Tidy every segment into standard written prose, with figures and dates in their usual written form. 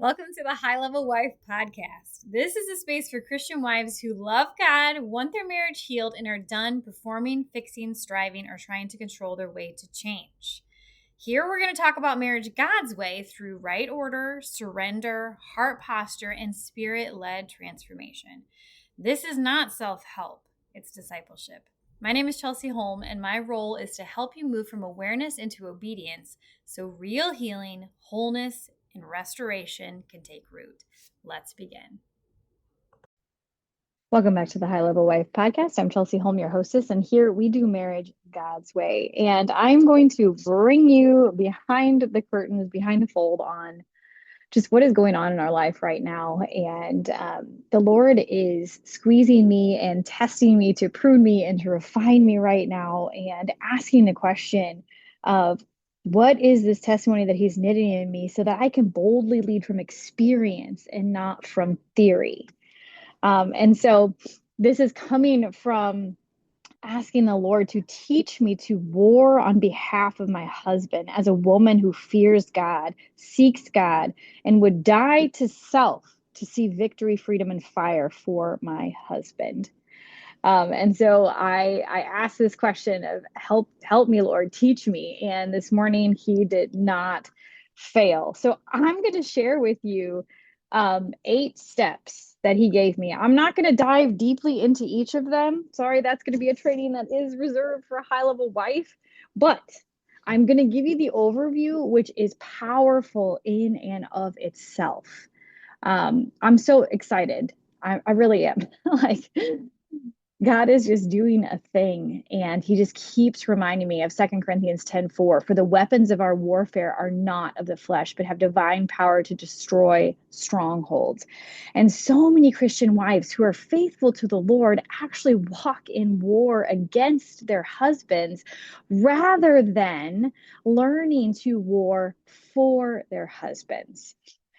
Welcome to the High Level Wife Podcast. This is a space for Christian wives who love God, want their marriage healed, and are done performing, fixing, striving, or trying to control their way to change. Here we're going to talk about marriage God's way through right order, surrender, heart posture, and spirit-led transformation. This is not self-help, it's discipleship. My name is Chelsey Holm, and my role is to help you move from awareness into obedience so real healing, wholeness, and restoration can take root. Let's begin. Welcome back to the High Level Wife Podcast. I'm Chelsey Holm, your hostess, and here we do marriage God's way. And I'm going to bring you behind the curtains, behind the fold on just what is going on in our life right now. And the Lord is squeezing me and testing me to prune me and to refine me right now and asking the question of what is this testimony that He's knitting in me so that I can boldly lead from experience and not from theory. And so this is coming from asking the Lord to teach me to war on behalf of my husband as a woman who fears God, seeks God, and would die to self to see victory, freedom, and fire for my husband. And so I asked this question of help me, Lord, teach me. And this morning He did not fail. So I'm going to share with you 8 steps that He gave me. I'm not going to dive deeply into each of them. Sorry, that's going to be a training that is reserved for a high level wife, but I'm going to give you the overview, which is powerful in and of itself. I'm so excited. I really am. Like, God is just doing a thing, and He just keeps reminding me of 2 Corinthians 10:4. For the weapons of our warfare are not of the flesh, but have divine power to destroy strongholds. And so many Christian wives who are faithful to the Lord actually walk in war against their husbands rather than learning to war for their husbands.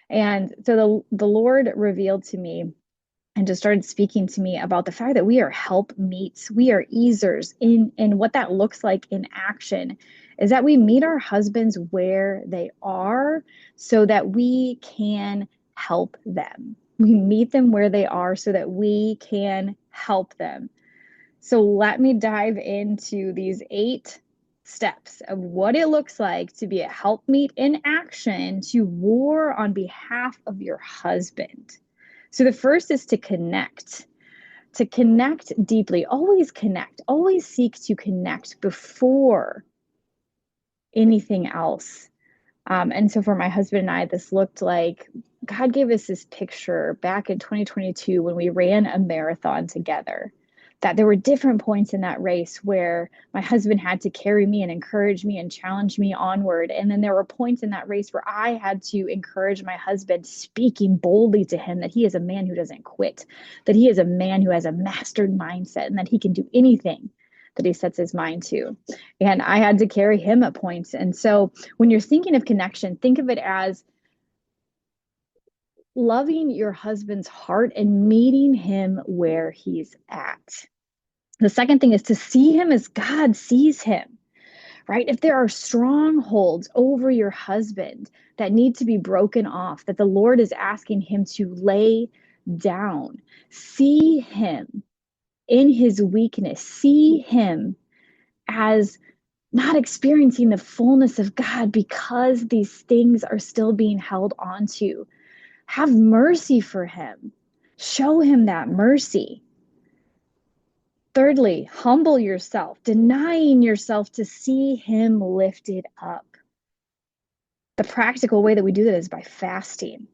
And so the Lord revealed to me and just started speaking to me about the fact that we are help meets, we are easers in what that looks like in action is that we meet our husbands where they are so that we can help them. We meet them where they are so that we can help them. So let me dive into these 8 steps of what it looks like to be a helpmeet in action to war on behalf of your husband. So the first is to connect deeply, always connect, always seek to connect before anything else. And so for my husband and I, this looked like God gave us this picture back in 2022 when we ran a marathon together, that there were different points in that race where my husband had to carry me and encourage me and challenge me onward. And then there were points in that race where I had to encourage my husband, speaking boldly to him that he is a man who doesn't quit, that he is a man who has a mastered mindset, and that he can do anything that he sets his mind to. And I had to carry him at points. And so when you're thinking of connection, think of it as loving your husband's heart and meeting him where he's at. The second thing is to see him as God sees him, right? If there are strongholds over your husband that need to be broken off, that the Lord is asking him to lay down, see him in his weakness, see him as not experiencing the fullness of God because these things are still being held onto. Have mercy for him. Show him that mercy. Thirdly, humble yourself, denying yourself to see him lifted up. The practical way that we do that is by fasting.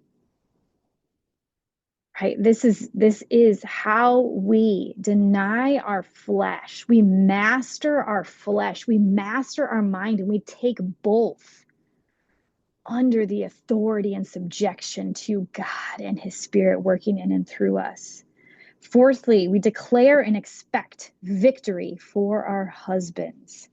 Right? This is how we deny our flesh. We master our flesh. We master our mind, and we take both under the authority and subjection to God and His Spirit working in and through us. Fourthly, we declare and expect victory for our husbands.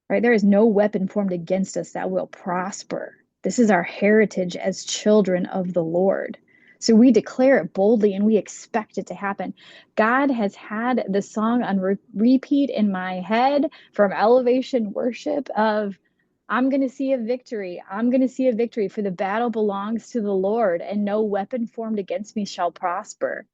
Right? There is no weapon formed against us that will prosper. This is our heritage as children of the Lord. So we declare it boldly and we expect it to happen. God has had the song on repeat in my head from Elevation Worship of I'm going to see a victory. I'm going to see a victory, for the battle belongs to the Lord, and no weapon formed against me shall prosper.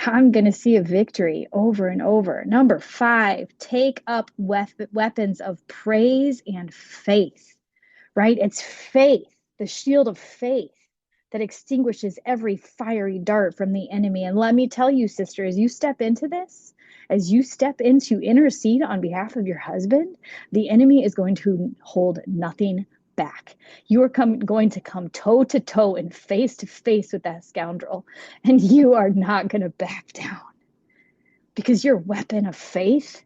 I'm going to see a victory over and over. Number 5, take up weapons of praise and faith, right? It's faith, the shield of faith that extinguishes every fiery dart from the enemy. And let me tell you, sister, as you step into this, as you step into intercede on behalf of your husband, the enemy is going to hold nothing back. You are going to come toe to toe and face to face with that scoundrel, and you are not going to back down, because your weapon of faith,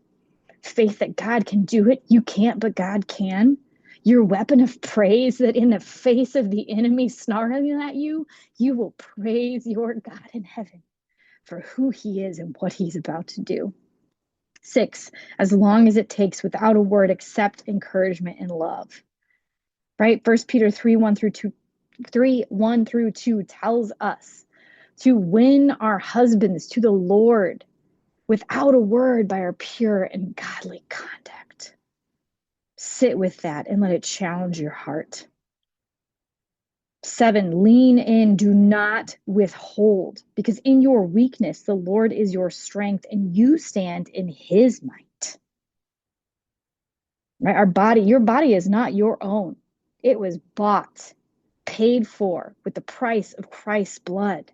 faith that God can do it, you can't, but God can. Your weapon of praise, that in the face of the enemy snarling at you, you will praise your God in heaven for who he is and what he's about to do. 6, as long as it takes, without a word, accept encouragement and love. Right? 1 Peter 3:1 through 2 tells us to win our husbands to the Lord without a word by our pure and godly conduct. Sit with that and let it challenge your heart. 7, lean in, do not withhold, because in your weakness, the Lord is your strength, and you stand in his might. Right? Your body is not your own. It was bought, paid for with the price of Christ's blood.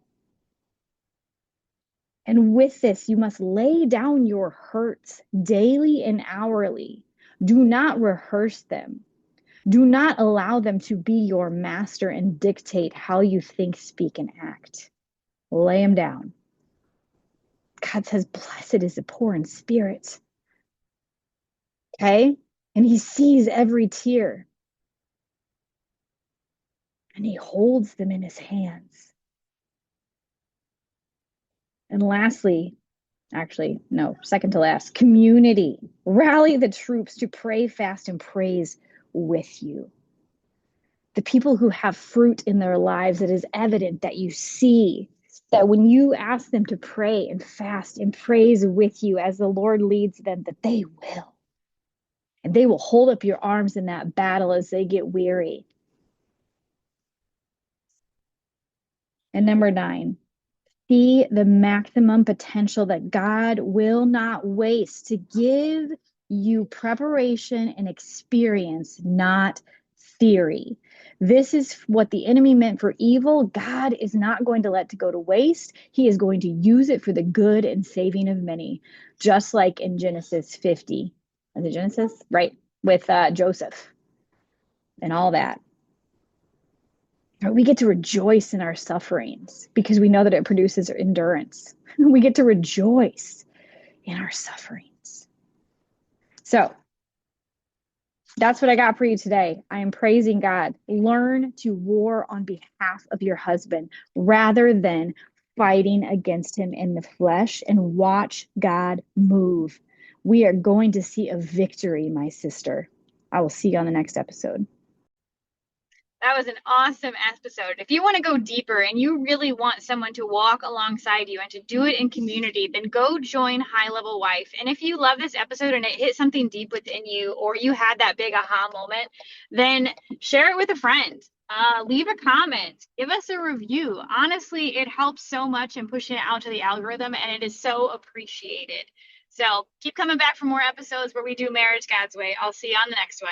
And with this, you must lay down your hurts daily and hourly. Do not rehearse them. Do not allow them to be your master and dictate how you think, speak, and act. Lay them down. God says, blessed is the poor in spirit. Okay? And he sees every tear. And he holds them in his hands. And lastly, actually, no, second to last, community. Rally the troops to pray, fast, and praise with you. The people who have fruit in their lives, it is evident that you see that when you ask them to pray and fast and praise with you as the Lord leads them, that they will. And they will hold up your arms in that battle as they get weary. And number 9, see the maximum potential that God will not waste to give you preparation and experience, not theory. This is what the enemy meant for evil. God is not going to let it go to waste. He is going to use it for the good and saving of many, just like in Genesis 50. Is it Genesis? Right, with Joseph and all that. We get to rejoice in our sufferings because we know that it produces endurance. We get to rejoice in our sufferings. So that's what I got for you today. I am praising God. Learn to war on behalf of your husband rather than fighting against him in the flesh, and watch God move. We are going to see a victory, my sister. I will see you on the next episode. That was an awesome episode. If you want to go deeper and you really want someone to walk alongside you and to do it in community, then go join High Level Wife. And if you love this episode and it hit something deep within you, or you had that big aha moment, then share it with a friend. Leave a comment, give us a review. Honestly, it helps so much in pushing it out to the algorithm, and it is so appreciated. So keep coming back for more episodes where we do marriage God's way. I'll see you on the next one.